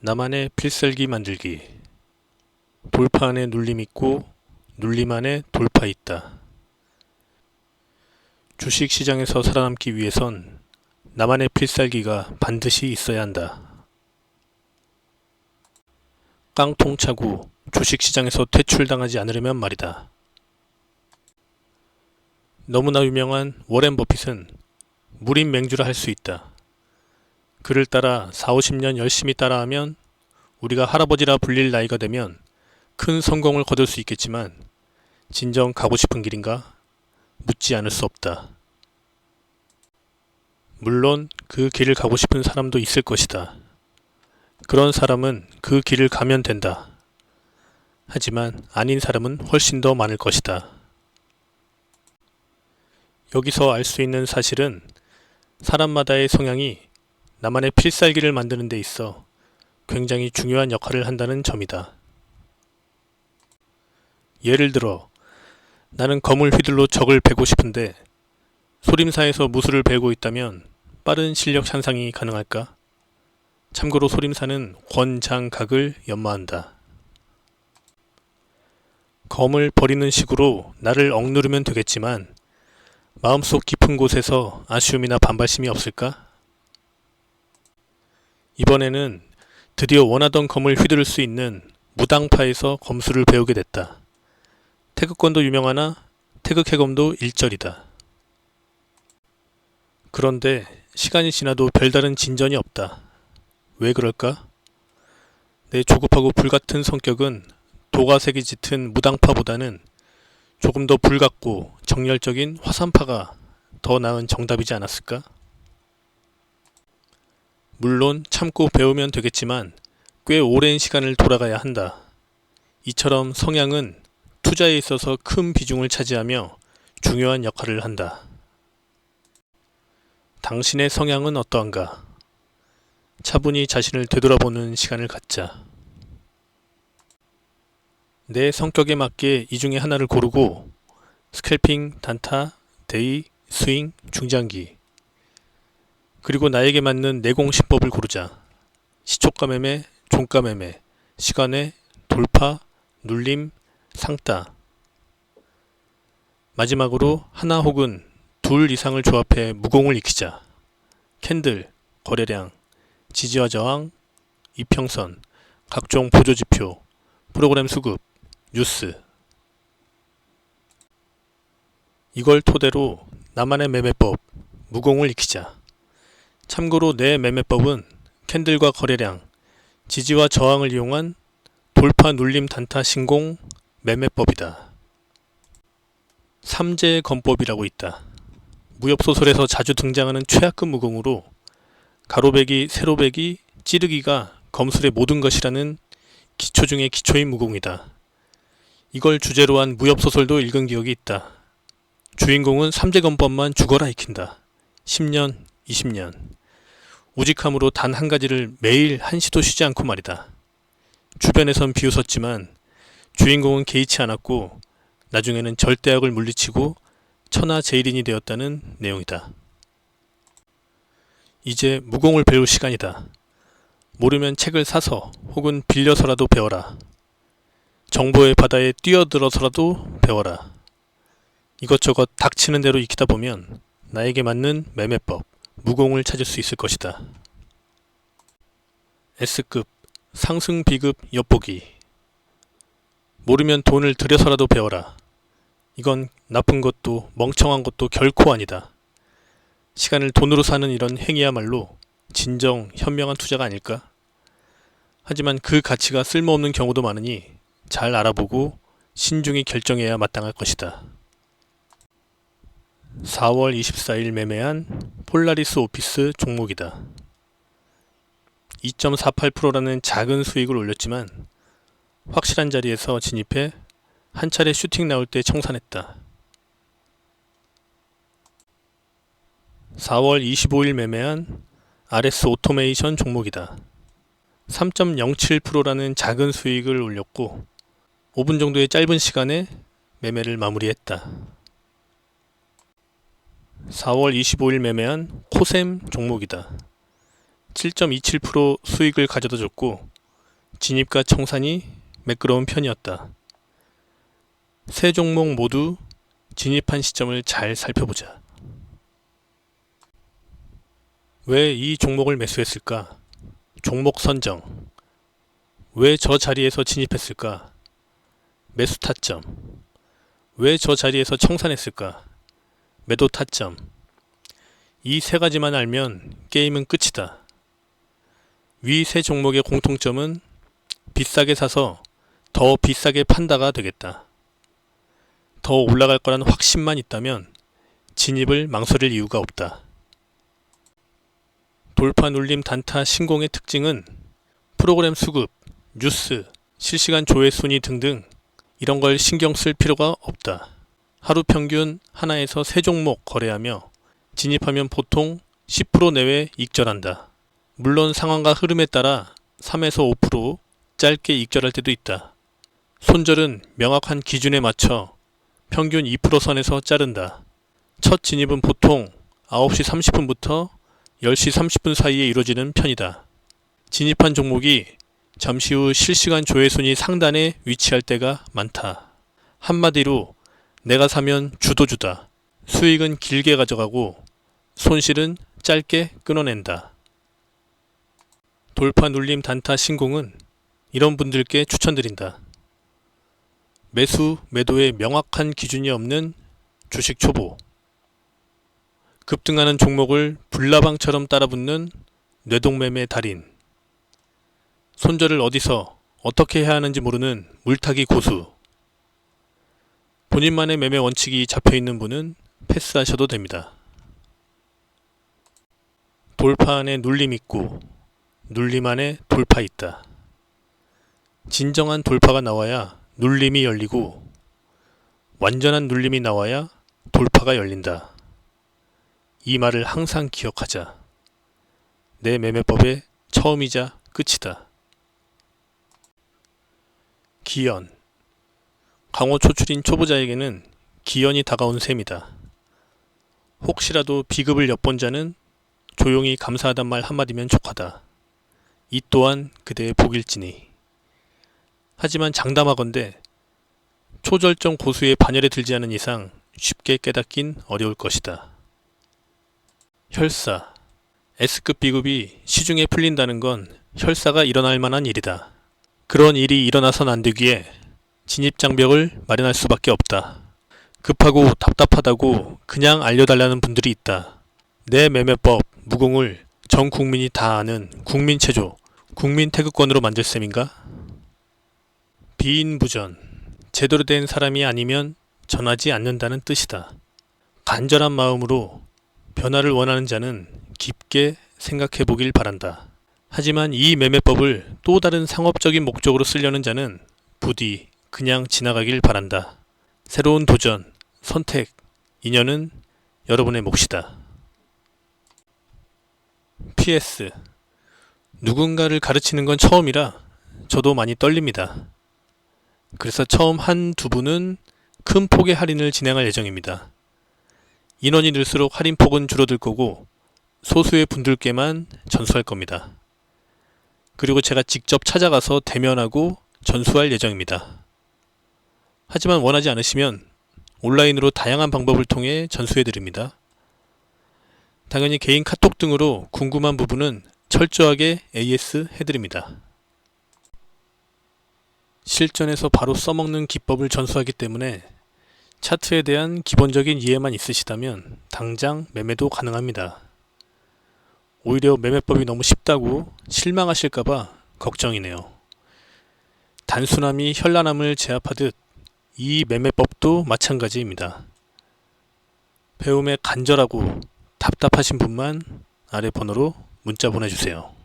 나만의 필살기 만들기. 돌파 안에 눌림 있고 눌림 안에 돌파 있다. 주식시장에서 살아남기 위해선 나만의 필살기가 반드시 있어야 한다. 깡통 차고 주식시장에서 퇴출당하지 않으려면 말이다. 너무나 유명한 워렌 버핏은 무림 맹주라 할 수 있다. 그를 따라 40~50년 열심히 따라하면 우리가 할아버지라 불릴 나이가 되면 큰 성공을 거둘 수 있겠지만 진정 가고 싶은 길인가? 묻지 않을 수 없다. 물론 그 길을 가고 싶은 사람도 있을 것이다. 그런 사람은 그 길을 가면 된다. 하지만 아닌 사람은 훨씬 더 많을 것이다. 여기서 알 수 있는 사실은 사람마다의 성향이 나만의 필살기를 만드는 데 있어 굉장히 중요한 역할을 한다는 점이다. 예를 들어 나는 검을 휘둘러 적을 베고 싶은데 소림사에서 무술을 배우고 있다면 빠른 실력 향상이 가능할까? 참고로 소림사는 권장각을 연마한다. 검을 버리는 식으로 나를 억누르면 되겠지만 마음속 깊은 곳에서 아쉬움이나 반발심이 없을까? 이번에는 드디어 원하던 검을 휘두를 수 있는 무당파에서 검술을 배우게 됐다. 태극권도 유명하나 태극해검도 일절이다. 그런데 시간이 지나도 별다른 진전이 없다. 왜 그럴까? 내 조급하고 불같은 성격은 도가색이 짙은 무당파보다는 조금 더 불같고 정열적인 화산파가 더 나은 정답이지 않았을까? 물론 참고 배우면 되겠지만 꽤 오랜 시간을 돌아가야 한다. 이처럼 성향은 투자에 있어서 큰 비중을 차지하며 중요한 역할을 한다. 당신의 성향은 어떠한가? 차분히 자신을 되돌아보는 시간을 갖자. 내 성격에 맞게 이 중에 하나를 고르고 스캘핑, 단타, 데이, 스윙, 중장기 그리고 나에게 맞는 내공신법을 고르자. 시초가 매매, 종가 매매, 시간에, 돌파, 눌림, 상따 마지막으로 하나 혹은 둘 이상을 조합해 무공을 익히자. 캔들, 거래량, 지지와 저항, 이평선, 각종 보조지표, 프로그램 수급, 뉴스 이걸 토대로 나만의 매매법, 무공을 익히자. 참고로 내 매매법은 캔들과 거래량, 지지와 저항을 이용한 돌파, 눌림, 단타, 신공 매매법이다. 삼재 검법이라고 있다. 무협소설에서 자주 등장하는 최악급 무공으로 가로배기, 세로배기, 찌르기가 검술의 모든 것이라는 기초 중의 기초인 무공이다. 이걸 주제로 한 무협소설도 읽은 기억이 있다. 주인공은 삼재검법만 죽어라 익힌다. 10년, 20년. 우직함으로 단 한 가지를 매일 한시도 쉬지 않고 말이다. 주변에선 비웃었지만 주인공은 개의치 않았고 나중에는 절대악을 물리치고 천하제일인이 되었다는 내용이다. 이제 무공을 배울 시간이다. 모르면 책을 사서 혹은 빌려서라도 배워라. 정보의 바다에 뛰어들어서라도 배워라. 이것저것 닥치는 대로 익히다 보면 나에게 맞는 매매법, 무공을 찾을 수 있을 것이다. S급, 상승 비급 엿보기. 모르면 돈을 들여서라도 배워라. 이건 나쁜 것도 멍청한 것도 결코 아니다. 시간을 돈으로 사는 이런 행위야말로 진정 현명한 투자가 아닐까? 하지만 그 가치가 쓸모없는 경우도 많으니 잘 알아보고 신중히 결정해야 마땅할 것이다. 4월 24일 매매한 폴라리스 오피스 종목이다. 2.48%라는 작은 수익을 올렸지만 확실한 자리에서 진입해 한 차례 슈팅 나올 때 청산했다. 4월 25일 매매한 RS 오토메이션 종목이다. 3.07%라는 작은 수익을 올렸고 5분 정도의 짧은 시간에 매매를 마무리했다. 4월 25일 매매한 코셈 종목이다. 7.27% 수익을 가져다 줬고 진입과 청산이 매끄러운 편이었다. 세 종목 모두 진입한 시점을 잘 살펴보자. 왜 이 종목을 매수했을까? 종목 선정. 왜 저 자리에서 진입했을까? 매수 타점. 왜 저 자리에서 청산했을까? 매도 타점. 이 세 가지만 알면 게임은 끝이다. 위 세 종목의 공통점은 비싸게 사서 더 비싸게 판다가 되겠다. 더 올라갈 거란 확신만 있다면 진입을 망설일 이유가 없다. 돌파 눌림 단타 신공의 특징은 프로그램 수급, 뉴스, 실시간 조회 순위 등등 이런 걸 신경 쓸 필요가 없다. 하루 평균 하나에서 세 종목 거래하며 진입하면 보통 10% 내외 익절한다. 물론 상황과 흐름에 따라 3에서 5% 짧게 익절할 때도 있다. 손절은 명확한 기준에 맞춰 평균 2% 선에서 자른다. 첫 진입은 보통 9시 30분부터 10시 30분 사이에 이루어지는 편이다. 진입한 종목이 잠시 후 실시간 조회순위 상단에 위치할 때가 많다. 한마디로 내가 사면 주도주다. 수익은 길게 가져가고 손실은 짧게 끊어낸다. 돌파 눌림 단타 신공은 이런 분들께 추천드린다. 매수, 매도에 명확한 기준이 없는 주식 초보. 급등하는 종목을 불나방처럼 따라붙는 뇌동매매 달인. 손절을 어디서 어떻게 해야 하는지 모르는 물타기 고수. 본인만의 매매 원칙이 잡혀있는 분은 패스하셔도 됩니다. 돌파 안에 눌림 있고 눌림 안에 돌파 있다. 진정한 돌파가 나와야 눌림이 열리고 완전한 눌림이 나와야 돌파가 열린다. 이 말을 항상 기억하자. 내 매매법의 처음이자 끝이다. 기연. 강호 초출인 초보자에게는 기연이 다가온 셈이다. 혹시라도 비급을 엿본 자는 조용히 감사하단 말 한마디면 족하다. 이 또한 그대의 복일지니. 하지만 장담하건대 초절정 고수의 반열에 들지 않은 이상 쉽게 깨닫긴 어려울 것이다. 혈사. S급 비급이 시중에 풀린다는 건 혈사가 일어날 만한 일이다. 그런 일이 일어나선 안 되기에 진입장벽을 마련할 수밖에 없다. 급하고 답답하다고 그냥 알려달라는 분들이 있다. 내 매매법, 무공을 전 국민이 다 아는 국민체조, 국민태극권으로 만들 셈인가? 비인부전. 제대로 된 사람이 아니면 전하지 않는다는 뜻이다. 간절한 마음으로 변화를 원하는 자는 깊게 생각해 보길 바란다. 하지만 이 매매법을 또 다른 상업적인 목적으로 쓰려는 자는 부디 그냥 지나가길 바란다. 새로운 도전, 선택, 인연은 여러분의 몫이다. PS. 누군가를 가르치는 건 처음이라 저도 많이 떨립니다. 그래서 처음 한두 분은 큰 폭의 할인을 진행할 예정입니다. 인원이 늘수록 할인폭은 줄어들 거고 소수의 분들께만 전수할 겁니다. 그리고 제가 직접 찾아가서 대면하고 전수할 예정입니다. 하지만 원하지 않으시면 온라인으로 다양한 방법을 통해 전수해 드립니다. 당연히 개인 카톡 등으로 궁금한 부분은 철저하게 AS 해드립니다. 실전에서 바로 써먹는 기법을 전수하기 때문에 차트에 대한 기본적인 이해만 있으시다면 당장 매매도 가능합니다. 오히려 매매법이 너무 쉽다고 실망하실까봐 걱정이네요. 단순함이 현란함을 제압하듯 이 매매법도 마찬가지입니다. 배움에 간절하고 답답하신 분만 아래 번호로 문자 보내주세요.